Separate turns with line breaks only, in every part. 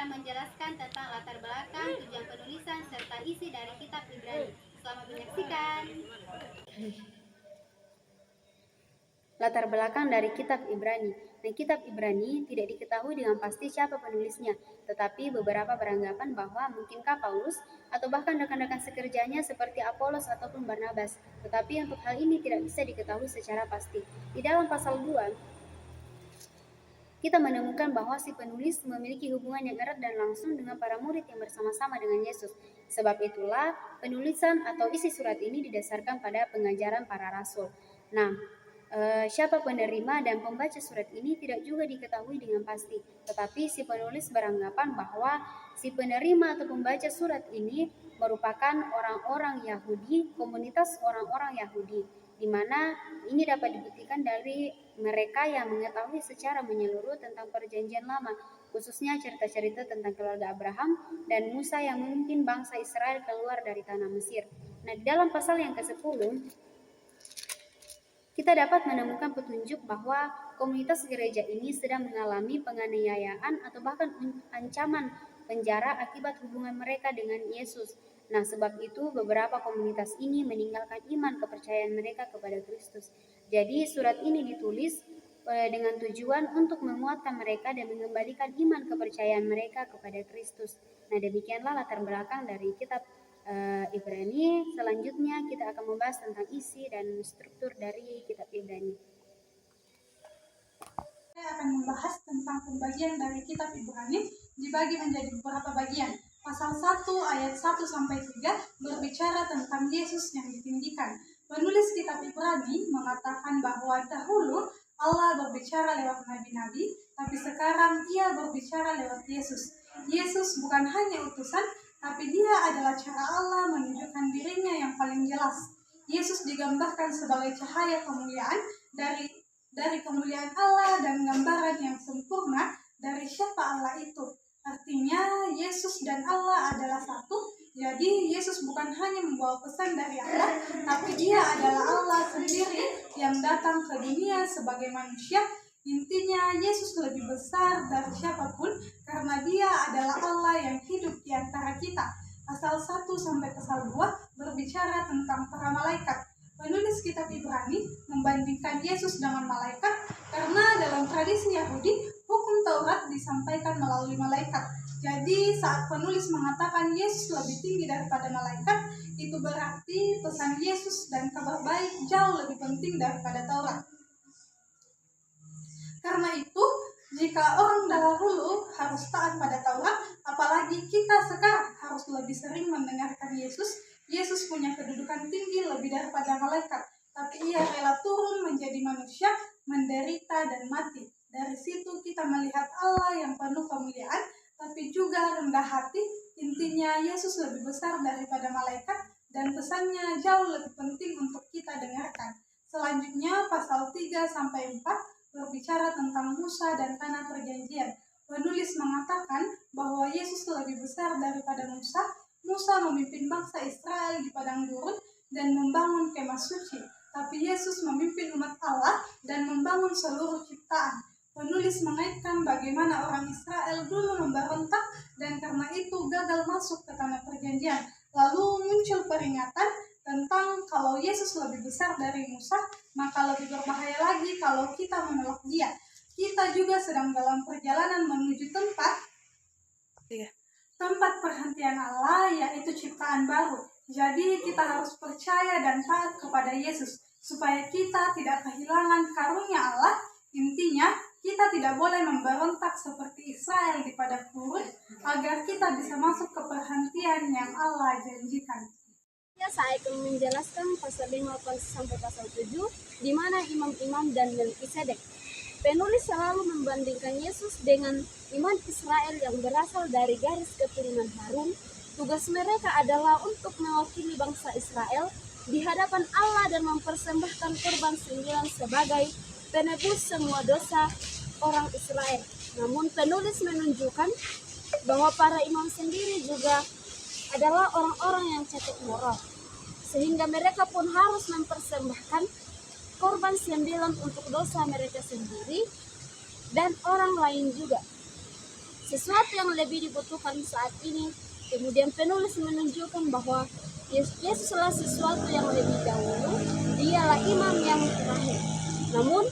akan menjelaskan tentang latar belakang, tujuan penulisan, serta isi dari kitab Ibrani. Selamat menyaksikan.
Latar belakang dari kitab Ibrani. Nah, kitab Ibrani tidak diketahui dengan pasti siapa penulisnya, tetapi beberapa beranggapan bahwa mungkinkah Paulus atau bahkan rekan-rekan sekerjanya seperti Apolos ataupun Barnabas. Tetapi untuk hal ini tidak bisa diketahui secara pasti. Di dalam pasal 2, kita menemukan bahwa si penulis memiliki hubungan yang erat dan langsung dengan para murid yang bersama-sama dengan Yesus. Sebab itulah penulisan atau isi surat ini didasarkan pada pengajaran para rasul. Nah, siapa penerima dan pembaca surat ini tidak juga diketahui dengan pasti. Tetapi si penulis beranggapan bahwa si penerima atau pembaca surat ini merupakan orang-orang Yahudi, komunitas orang-orang Yahudi, di mana ini dapat dibuktikan dari mereka yang mengetahui secara menyeluruh tentang perjanjian lama, khususnya cerita-cerita tentang keluarga Abraham dan Musa yang memimpin bangsa Israel keluar dari tanah Mesir. Nah, di dalam pasal yang ke-10, kita dapat menemukan petunjuk bahwa komunitas gereja ini sedang mengalami penganiayaan atau bahkan ancaman penjara akibat hubungan mereka dengan Yesus. Nah, sebab itu beberapa komunitas ini meninggalkan iman kepercayaan mereka kepada Kristus. Jadi surat ini ditulis dengan tujuan untuk menguatkan mereka dan mengembalikan iman kepercayaan mereka kepada Kristus. Nah, demikianlah latar belakang dari kitab Ibrani. Selanjutnya kita akan membahas tentang isi dan struktur dari kitab Ibrani.
Saya akan membahas tentang pembagian dari kitab Ibrani dibagi menjadi beberapa bagian. Pasal 1 ayat 1 sampai 3 berbicara tentang Yesus yang ditinggikan. Penulis kitab Ibrani mengatakan bahwa dahulu Allah berbicara lewat nabi-nabi, tapi sekarang Ia berbicara lewat Yesus. Yesus bukan hanya utusan, tapi Dia adalah cara Allah menunjukkan dirinya yang paling jelas. Yesus digambarkan sebagai cahaya kemuliaan dari kemuliaan Allah dan gambaran yang sempurna dari siapa Allah itu. Artinya Yesus dan Allah adalah satu. Jadi Yesus bukan hanya membawa pesan dari Allah, tapi Dia adalah Allah sendiri yang datang ke dunia sebagai manusia. Intinya Yesus lebih besar dari siapapun karena Dia adalah Allah yang hidup di antara kita. Pasal 1 sampai pasal 2 berbicara tentang para malaikat. Penulis kitab Ibrani membandingkan Yesus dengan malaikat karena dalam tradisi Yahudi hukum Taurat disampaikan melalui malaikat. Jadi saat penulis mengatakan Yesus lebih tinggi daripada malaikat, itu berarti pesan Yesus dan kabar baik jauh lebih penting daripada Taurat. Karena itu, jika orang dahulu harus taat pada Taurat, apalagi kita sekarang harus lebih sering mendengarkan Yesus. Yesus punya kedudukan tinggi lebih daripada malaikat, tapi Ia rela turun menjadi manusia, menderita dan mati. Dari situ kita melihat Allah yang penuh kemuliaan, tapi juga rendah hati. Intinya Yesus lebih besar daripada malaikat dan pesannya jauh lebih penting untuk kita dengarkan. Selanjutnya pasal 3 sampai 4 berbicara tentang Musa dan tanah perjanjian. Penulis mengatakan bahwa Yesus lebih besar daripada Musa. Musa memimpin bangsa Israel di padang gurun dan membangun kemah suci. Tapi Yesus memimpin umat Allah dan membangun seluruh ciptaan. Penulis mengaitkan bagaimana orang Israel dulu memberontak dan karena itu gagal masuk ke tanah perjanjian. Lalu muncul peringatan tentang kalau Yesus lebih besar dari Musa, maka lebih berbahaya lagi kalau kita menolak Dia. Kita juga sedang dalam perjalanan menuju tempat perhentian Allah, yaitu ciptaan baru. Jadi kita harus percaya dan taat kepada Yesus supaya kita tidak kehilangan karunia Allah. Intinya kita tidak boleh memberontak seperti Israel di padang gurun agar kita bisa masuk ke perhentian yang Allah janjikan.
Saya akan menjelaskan pasal 5 sampai pasal 7, di mana imam-imam dan Melkisedek. Penulis selalu membandingkan Yesus dengan iman Israel yang berasal dari garis keturunan Harun. Tugas mereka adalah untuk mewakili bangsa Israel di hadapan Allah dan mempersembahkan korban sembilan sebagai penebus semua dosa orang Israel. Namun penulis menunjukkan bahwa para imam sendiri juga adalah orang-orang yang cacat moral, sehingga mereka pun harus mempersembahkan korban sembilan untuk dosa mereka sendiri dan orang lain juga. sesuatu yang lebih dibutuhkan saat ini. Kemudian penulis menunjukkan bahwa Yesuslah sesuatu yang lebih dahulu, dialah imam yang terakhir. Namun,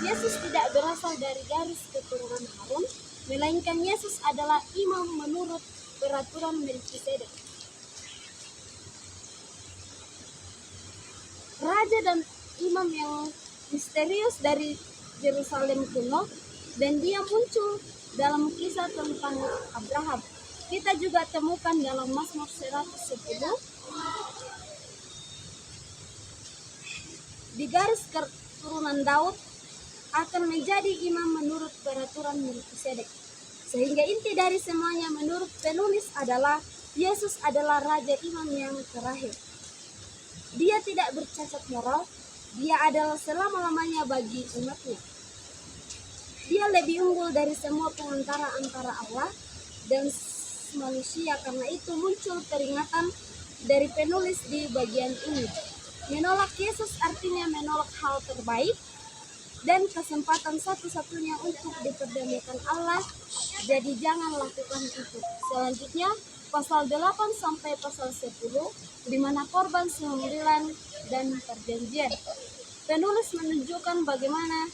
Yesus tidak berasal dari garis keturunan Harun, melainkan Yesus adalah imam menurut peraturan Melkisedek. Raja dan imam yang misterius dari Yerusalem kuno, dan dia muncul dalam kisah tentang Abraham. Kita juga temukan dalam Mazmur 110 di garis keturunan Daud akan menjadi imam menurut peraturan Melkisedek. Sehingga inti dari semuanya menurut penulis adalah Yesus adalah raja imam yang terakhir. Dia tidak bercacat moral, dia adalah selama-lamanya bagi umatnya. Dia lebih unggul dari semua pengantara antara Allah dan manusia, karena itu muncul peringatan dari penulis di bagian ini. Menolak Yesus artinya menolak hal terbaik dan kesempatan satu-satunya untuk diperdamaikan Allah, jadi jangan lakukan itu. Selanjutnya pasal 8 sampai pasal 10 di mana korban 9 dan perjanjian. Penulis menunjukkan bagaimana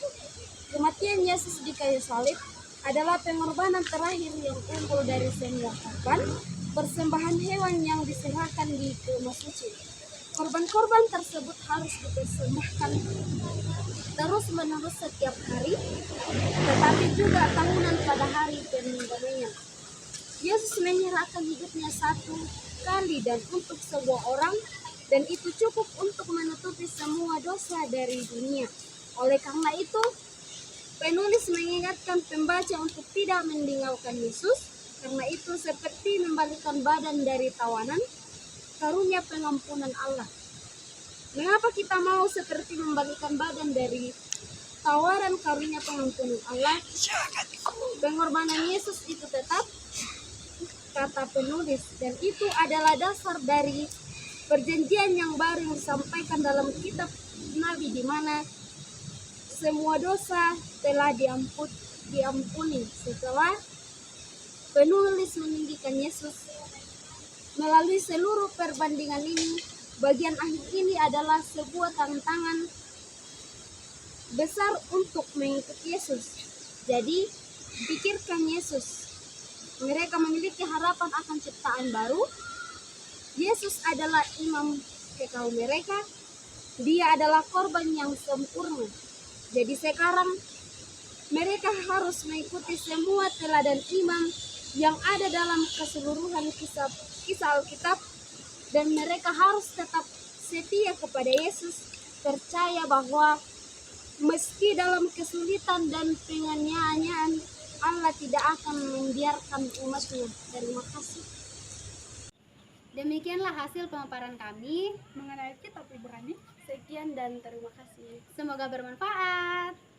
kematian Yesus di kayu salib adalah pengorbanan terakhir yang unggul dari semua korban, persembahan hewan yang diserahkan di kemah suci. Korban-korban tersebut harus dipersembahkan terus-menerus setiap hari, tetapi juga tahunan pada hari pendamaian. Yesus menyerahkan hidupnya satu kali dan untuk sebuah orang, dan itu cukup untuk menutupi semua dosa dari dunia. Oleh karena itu, penulis mengingatkan pembaca untuk tidak meninggalkan Yesus, karena itu seperti membalikan badan dari tawanan karunia pengampunan Allah. Mengapa kita mau seperti membalikan badan dari tawaran karunia pengampunan Allah? Pengorbanan Yesus itu tetap, kata penulis, dan itu adalah dasar dari perjanjian yang baru yang disampaikan dalam kitab Nabi, di mana semua dosa telah diampuni setelah penulis meninggikan Yesus. Melalui seluruh perbandingan ini, bagian akhir ini adalah sebuah tantangan besar untuk mengikuti Yesus. Jadi, pikirkan Yesus. Mereka memiliki harapan akan ciptaan baru. Yesus adalah imam kekal mereka. Dia adalah korban yang sempurna. Jadi sekarang mereka harus mengikuti semua teladan imam yang ada dalam keseluruhan kisah Alkitab, dan mereka harus tetap setia kepada Yesus, percaya bahwa meski dalam kesulitan dan penganiayaan, Allah tidak akan membiarkan umatnya. Terima kasih.
Demikianlah hasil pemaparan kami.
Mengenai kitab Ibrani.
Sekian dan terima kasih.
Semoga bermanfaat.